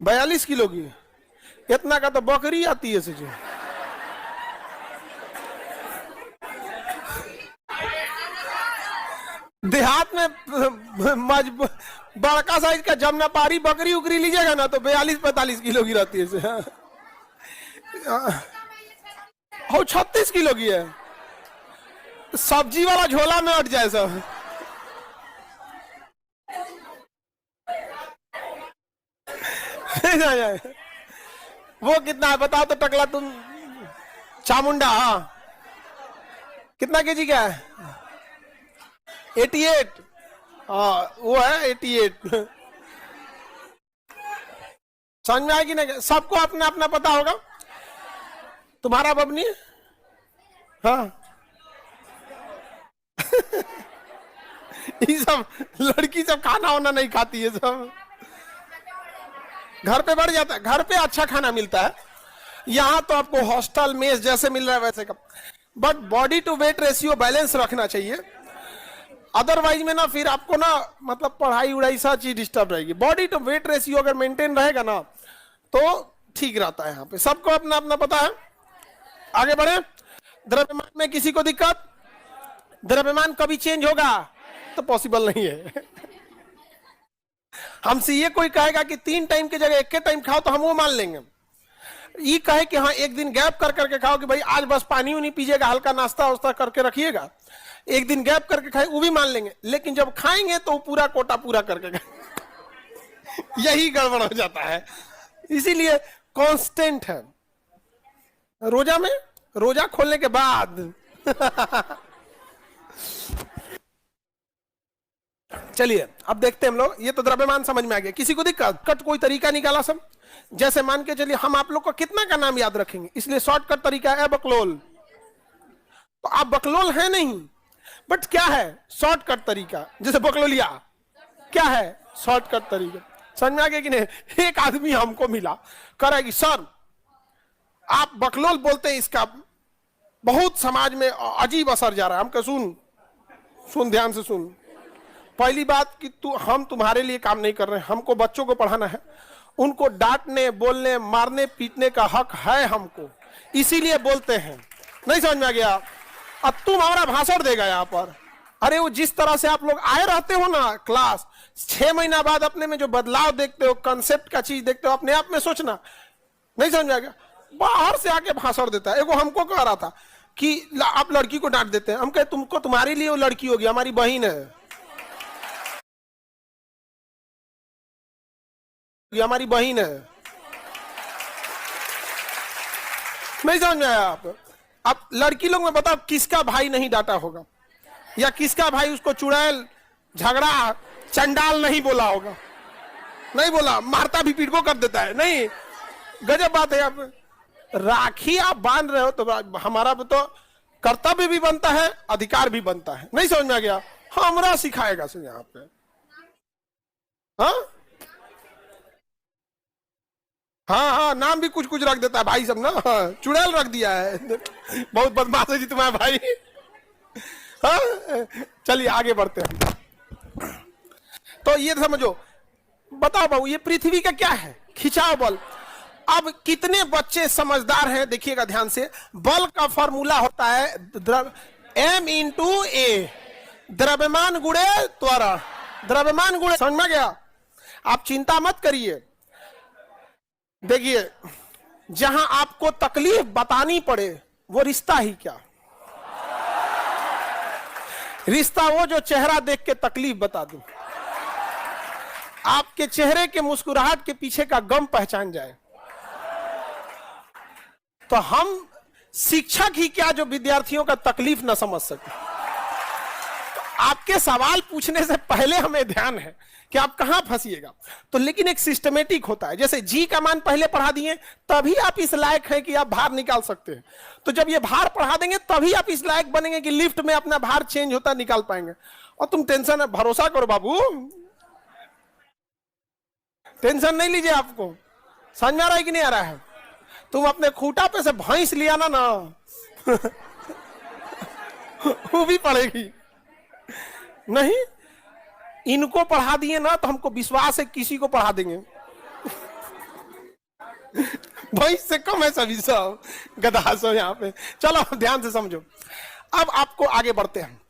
42 kilo की? इतना का तो बकरी आती है सीधे। देहात में बड़का साइज का जमुनापारी बकरी उकरी लीजिएगा ना तो 42-45 किलो की रहती है। हो 36 किलो की है। सब्जी वाला झोला में अट जाए सब। जाए वो कितना है बताओ तो टकला तुम। चामुंडा कितना केजी का है? 88। हाँ वो है 88। समझ में आएगी ना? सबको अपना अपना पता होगा। तुम्हारा बबनी? हाँ। ये सब लड़की सब खाना वाना नहीं खाती है सब। घर पे बढ़ जाता है, घर पे अच्छा खाना मिलता है। यहाँ तो आपको हॉस्टल मेस जैसे मिल रहा है वैसे का। But body to weight ratio balance रखना चाहिए, अदरवाइज में ना फिर आपको ना मतलब पढ़ाई उड़ाई सब चीज डिस्टर्ब रहेगी। बॉडी टू वेट रेशियो अगर मेंटेन रहेगा ना तो ठीक रहता है। यहाँ पे सबको अपना अपना पता है। आगे बढ़े। द्रव्यमान में किसी को दिक्कत? द्रव्यमान कभी चेंज होगा तो पॉसिबल नहीं है। हमसे ये कोई कहेगा कि 3 टाइम की जगह 1 टाइम खाओ तो हम वो मान लेंगे। ये कहे कि हाँ एक दिन गैप कर करके खाओ कि भाई आज बस पानी नहीं पीजिएगा, हल्का नाश्ता वास्ता करके रखिएगा, एक दिन गैप करके खाए, वो भी मान लेंगे। लेकिन जब खाएंगे तो पूरा कोटा पूरा करके खाए। यही गड़बड़ हो जाता है। इसीलिए कांस्टेंट है। रोजा में, रोजा खोलने के बाद चलिए अब देखते हैं हम लोग। ये तो द्रव्यमान समझ में आ गया। किसी को दिक्कत? कोई तरीका निकाला सब? जैसे मान के चलिए हम आप लोग को कितना का नाम याद रखेंगे, इसलिए शॉर्टकट तरीका है बकलोल। तो आप बकलोल है नहीं, बट क्या है शॉर्टकट तरीका? जैसे बकलोलिया क्या है शॉर्टकट तरीका? समझ में आ गया कि नहीं? एक आदमी हमको मिला, कह रहा है कि सर आप बकलोल बोलते हैं, इसका बहुत समाज में अजीब असर जा रहा है। हम कह सुन ध्यान से सुन। पहली बात कि हम तुम्हारे लिए काम नहीं कर रहे हैं, हमको बच्चों को पढ़ाना है। उनको डांटने बोलने मारने पीटने का हक है हमको, इसीलिए बोलते हैं। नहीं समझ में आ गया? अब तुम हमारा भाषण देगा यहाँ पर। अरे वो जिस तरह से आप लोग आए रहते हो ना क्लास, 6 महीना बाद अपने में जो बदलाव देखते हो, कंसेप्ट का चीज देखते हो, अपने आप में सोचना। नहीं समझ में आ गया? बाहर से आके भाषण देता है। एगो हमको कह रहा था कि आप लड़की को डांट देते हैं। हम कहे तुमको, तुम्हारे लिए वो लड़की होगी, हमारी बहन है, हमारी बहन है। नहीं समझ में आया? आप लड़की लोग में बताओ किसका भाई नहीं डांटा होगा, या किसका भाई उसको चुड़ैल झगड़ा चंडाल नहीं बोला होगा? नहीं बोला, मारता भी पीट को कर देता है। नहीं, गजब बात है। आप राखी आप बांध रहे हो तो हमारा तो कर्तव्य भी बनता है, अधिकार भी बनता है। नहीं समझ में आ गया? हमरा सिखाएगा सर यहाँ पे। हाँ हाँ, नाम भी कुछ कुछ रख देता है भाई सब ना। हाँ, चुड़ैल रख दिया है। बहुत बदमाश है जी तुम्हारा भाई। हाँ चलिए आगे बढ़ते हैं। तो ये समझो, बताओ बाबू ये पृथ्वी का क्या है? खिंचाव बल। अब कितने बच्चे समझदार हैं देखिएगा ध्यान से। बल का फॉर्मूला होता है M × A, द्रव्यमान गुणे त्वरण। द्रव्यमान गुणे, समझ में गया? आप चिंता मत करिए। देखिए जहां आपको तकलीफ बतानी पड़े वो रिश्ता ही क्या? रिश्ता वो जो चेहरा देख के तकलीफ बता दूं, आपके चेहरे के मुस्कुराहट के पीछे का गम पहचान जाए। तो हम शिक्षक ही क्या जो विद्यार्थियों का तकलीफ न समझ सके। तो आपके सवाल पूछने से पहले हमें ध्यान है कि आप कहां फंसिएगा। तो लेकिन एक सिस्टमेटिक होता है। जैसे जी का मान पहले पढ़ा दिए तभी आप इस लायक हैं कि आप भार निकाल सकते हैं। तो जब ये भार पढ़ा देंगे तभी आप इस लायक बनेंगे कि लिफ्ट में अपना भार चेंज होता निकाल पाएंगे। और तुम टेंशन है, भरोसा करो बाबू, टेंशन नहीं लीजिए। आपको समझ में आ रहा है कि नहीं आ रहा है? तुम अपने खूंटा पे से भैंस लिया ना वो भी पढ़ेगी। नहीं, इनको पढ़ा दिए ना तो हमको विश्वास है किसी को पढ़ा देंगे। भैंस से कम है सभी सब, गधा सब यहाँ पे। चलो ध्यान से समझो। अब आपको आगे बढ़ते हैं।